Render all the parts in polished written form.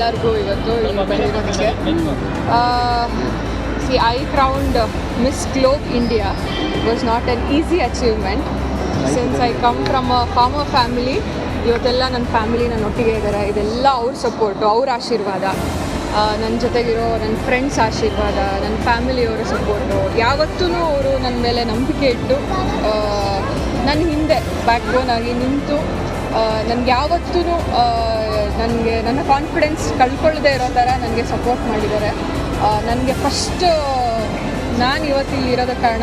ಎಲ್ಲರಿಗೂ ಇವತ್ತು ಇಲ್ಲಿ ಬಂದಿರೋದಕ್ಕೆ. I crowned Miss Globe India. It was not an easy achievement since I come from a farmer family. ಇವತ್ತೆಲ್ಲ ನನ್ನ family ನನ್ನ ಒಟ್ಟಿಗೆ ಇದ್ದಾರೆ. ಇದೆಲ್ಲ ಅವ್ರ ಸಪೋರ್ಟು, ಅವ್ರ ಆಶೀರ್ವಾದ, ನನ್ನ ಜೊತೆಗಿರೋ ನನ್ನ ಫ್ರೆಂಡ್ಸ್ ಆಶೀರ್ವಾದ, ನನ್ನ ಫ್ಯಾಮಿಲಿಯವರ ಸಪೋರ್ಟು. ಯಾವತ್ತೂ ಅವರು ನನ್ನ ಮೇಲೆ ನಂಬಿಕೆ ಇಟ್ಟು ನನ್ನ ಹಿಂದೆ ಬ್ಯಾಕ್ ಬೋನ್ ಆಗಿ ನಿಂತು ನನಗೆ ಯಾವತ್ತೂ ನನಗೆ ನನ್ನ ಕಾನ್ಫಿಡೆನ್ಸ್ ಕಳ್ಕೊಳ್ಳದೆ ಇರೋ ಥರ ನನಗೆ ಸಪೋರ್ಟ್ ಮಾಡಿದ್ದಾರೆ. ನನಗೆ ಫಸ್ಟ್ ನಾನು ಇವತ್ತಿಲ್ಲಿ ಇರೋದ ಕಾರಣ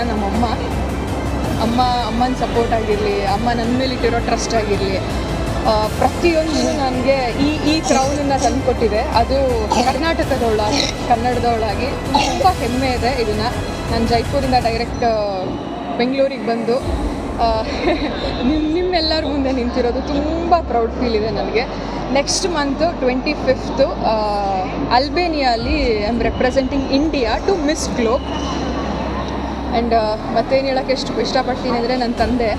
ಅಮ್ಮನ ಸಪೋರ್ಟ್ ಆಗಿರಲಿ, ಅಮ್ಮ ನನ್ನ ಮೇಲೆ ಇಟ್ಟಿರೋ ಟ್ರಸ್ಟ್ ಆಗಿರಲಿ, ಪ್ರತಿಯೊಂದು ನನಗೆ ಈ ಕ್ರೌನನ್ನು ತಂದುಕೊಟ್ಟಿದೆ. ಅದು ಕನ್ನಡದವಳಾಗಿ ತುಂಬ ಹೆಮ್ಮೆ ಇದೆ. ಇದನ್ನು ನಾನು ಜೈಪುರಿಂದ ಡೈರೆಕ್ಟ್ ಬೆಂಗಳೂರಿಗೆ ಬಂದು ನಿಮ್ಮೆಲ್ಲರ ಮುಂದೆ ನಿಂತಿರೋದು ತುಂಬ ಪ್ರೌಡ್ ಫೀಲ್ ಇದೆ ನನಗೆ. ನೆಕ್ಸ್ಟ್ ಮಂತು 25th ಅಲ್ಬೇನಿಯಲ್ಲಿ I am representing India to Miss Globe. And ಮತ್ತೇನು ಹೇಳೋಕ್ಕೆ ಇಷ್ಟಪಡ್ತೀನಿ ಅಂದರೆ ನನ್ನ ತಂದೆ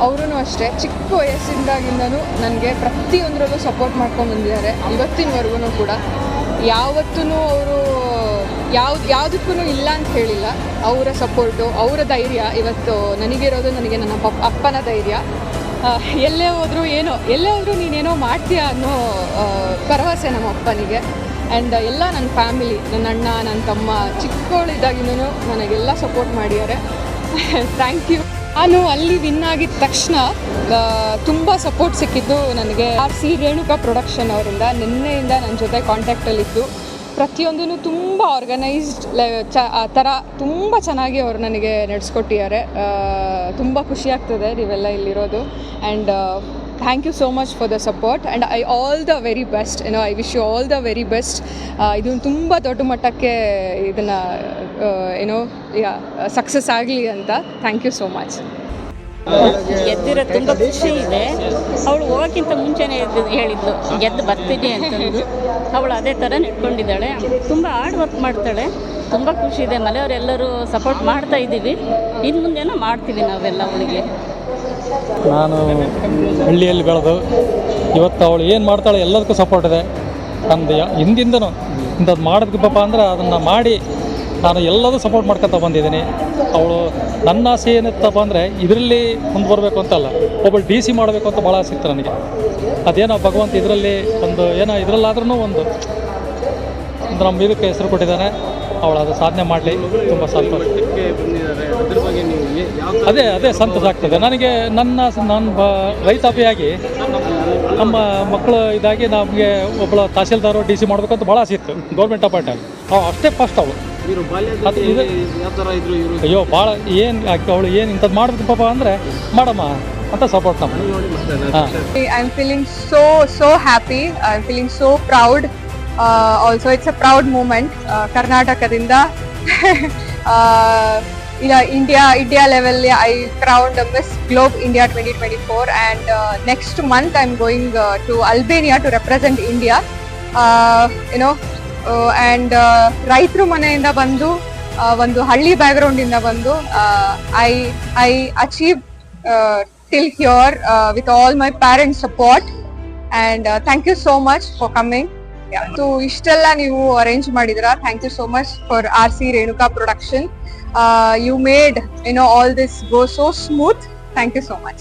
ಅವರೂ ಅಷ್ಟೇ ಚಿಕ್ಕ ವಯಸ್ಸಿಂದಾಗಿಂದನೂ ನನಗೆ ಪ್ರತಿಯೊಂದರಲ್ಲೂ ಸಪೋರ್ಟ್ ಮಾಡ್ಕೊಂಡು ಬಂದಿದ್ದಾರೆ. ಇವತ್ತಿನವರೆಗೂ ಕೂಡ ಯಾವತ್ತೂ ಅವರು ಯಾವುದಕ್ಕೂ ಇಲ್ಲ ಅಂತ ಹೇಳಿಲ್ಲ. ಅವರ ಸಪೋರ್ಟು, ಅವರ ಧೈರ್ಯ ಇವತ್ತು ನನಗಿರೋದು. ನನಗೆ ನನ್ನ ಅಪ್ಪನ ಧೈರ್ಯ. ಎಲ್ಲೇ ಹೋದರೂ ನೀನೇನೋ ಮಾಡ್ತೀಯ ಅನ್ನೋ ಭರವಸೆ ನಮ್ಮ ಅಪ್ಪನಿಗೆ. ಆ್ಯಂಡ್ ಎಲ್ಲ ನನ್ನ ಫ್ಯಾಮಿಲಿ, ನನ್ನ ಅಣ್ಣ, ನನ್ನ ತಮ್ಮ ಚಿಕ್ಕವಳಿದ್ದಾಗಿಂದನೂ ನನಗೆಲ್ಲ ಸಪೋರ್ಟ್ ಮಾಡಿದ್ದಾರೆ. Thank you. ನಾನು ಅಲ್ಲಿ ವಿನ್ ಆಗಿದ ತಕ್ಷಣ ತುಂಬ ಸಪೋರ್ಟ್ ಸಿಕ್ಕಿದ್ದು ನನಗೆ RC ರೇಣುಕಾ ಪ್ರೊಡಕ್ಷನ್ ಅವರಿಂದ. ನಿನ್ನೆಯಿಂದ ನನ್ನ ಜೊತೆ ಕಾಂಟ್ಯಾಕ್ಟಲ್ಲಿದ್ದು ಪ್ರತಿಯೊಂದೂ ತುಂಬ ಆರ್ಗನೈಸ್ಡ್ ಆ ಥರ ತುಂಬ ಚೆನ್ನಾಗಿ ಅವರು ನನಗೆ ನಡೆಸ್ಕೊಟ್ಟಿದ್ದಾರೆ. ತುಂಬ ಖುಷಿಯಾಗ್ತದೆ ನೀವೆಲ್ಲ ಇಲ್ಲಿರೋದು. And thank you so much for the support and all the very best. I wish you all the very best. ಇದು ತುಂಬ ದೊಡ್ಡ ಮಟ್ಟಕ್ಕೆ ಇದನ್ನು ಸಕ್ಸಸ್ ಆಗಲಿ ಅಂತ. Thank you so much. ಗೆದ್ದಿರೋ ತುಂಬ ಖುಷಿ ಇದೆ. ಅವಳು ಹೋಗೋಕ್ಕಿಂತ ಮುಂಚೆನೇ ಹೇಳಿದ್ಲು ಗೆದ್ದು ಬರ್ತೀನಿ ಅಂತಂದು. ಅವಳು ಅದೇ ಥರ ನಡ್ಕೊಂಡಿದ್ದಾಳೆ. ತುಂಬ ಹಾರ್ಡ್ ವರ್ಕ್ ಮಾಡ್ತಾಳೆ. ತುಂಬ ಖುಷಿ ಇದೆ. ಮನೆಯವರೆಲ್ಲರೂ ಸಪೋರ್ಟ್ ಮಾಡ್ತಾ ಇದ್ದೀವಿ. ಇನ್ನು ಮುಂದೆನೋ ಮಾಡ್ತೀವಿ ನಾವೆಲ್ಲ ಅವಳಿಗೆ. ನಾನು ಹಳ್ಳಿಯಲ್ಲಿ ಬೆಳೆದು ಇವತ್ತು ಅವಳು ಏನು ಮಾಡ್ತಾಳೆ ಎಲ್ಲದಕ್ಕೂ ಸಪೋರ್ಟ್ ಇದೆ. ನಂದು ಹಿಂದಿಂದನೂ ಇಂಥದ್ದು ಮಾಡೋದಕ್ಕಪ್ಪ ಅಂದ್ರೆ ಅದನ್ನು ಮಾಡಿ ನಾನು ಎಲ್ಲದೂ ಸಪೋರ್ಟ್ ಮಾಡ್ಕೊತಾ ಬಂದಿದ್ದೀನಿ. ಅವಳು ನನ್ನ ಆಸೆ ಏನಿತ್ತಪ್ಪ ಅಂದರೆ ಇದರಲ್ಲಿ ಮುಂದುವರಬೇಕು ಅಂತಲ್ಲ, ಒಬ್ಬಳು DC ಮಾಡಬೇಕು ಅಂತ ಭಾಳ ಆಸೆ ಇತ್ತು ನನಗೆ. ಅದೇನೋ ಭಗವಂತ ಇದರಲ್ಲಿ ಇದರಲ್ಲಾದ್ರೂ ಒಂದು ನಮ್ಮ ಇದಕ್ಕೆ ಹೆಸರು ಕೊಟ್ಟಿದ್ದಾನೆ. ಅವಳು ಅದು ಸಾಧನೆ ಮಾಡಲಿ. ತುಂಬ ಸಂತೋಷ. ಅದೇ ಸಂತೋಷ ಆಗ್ತದೆ ನನಗೆ. ನಾನು ರೈತಾಪಿಯಾಗಿ ನಮ್ಮ ಮಕ್ಕಳು ಇದಾಗಿ ನಮಗೆ ಒಬ್ಬಳ ತಹಸೀಲ್ದಾರು DC ಮಾಡಬೇಕಂತ ಭಾಳ ಆಸೆ ಇತ್ತು. ಗೌರ್ಮೆಂಟ್ ಅಪಾಯಿಂಟ್ ಅಷ್ಟೇ ಫಸ್ಟ್ ಅವಳು. ಅಯ್ಯೋ ಭಾಳ ಅವಳು ಏನು ಇಂಥದ್ದು ಮಾಡಬೇಕಪ್ಪ ಅಂದರೆ ಮಾಡಮ್ಮ ಅಂತ ಸಪೋರ್ಟ್ ನಮ್ಮ. I am feeling so happy. I am feeling so proud. Also it's a proud moment. ಕರ್ನಾಟಕದಿಂದ India level I crowned Miss Globe India 2024 and next month I'm going to Albania to represent India. And ರೈತರು ಮನೆಯಿಂದ ಬಂದು ಒಂದು ಹಳ್ಳಿ background ಇಂದ ಬಂದು I achieved till here with all my parents' support and thank you so much for coming. So ಇಷ್ಟೆಲ್ಲ ನೀವು arrange ಮಾಡಿದ್ರಾ. Thank you so much for RC Renuka production. You made all this go so smooth. Thank you so much.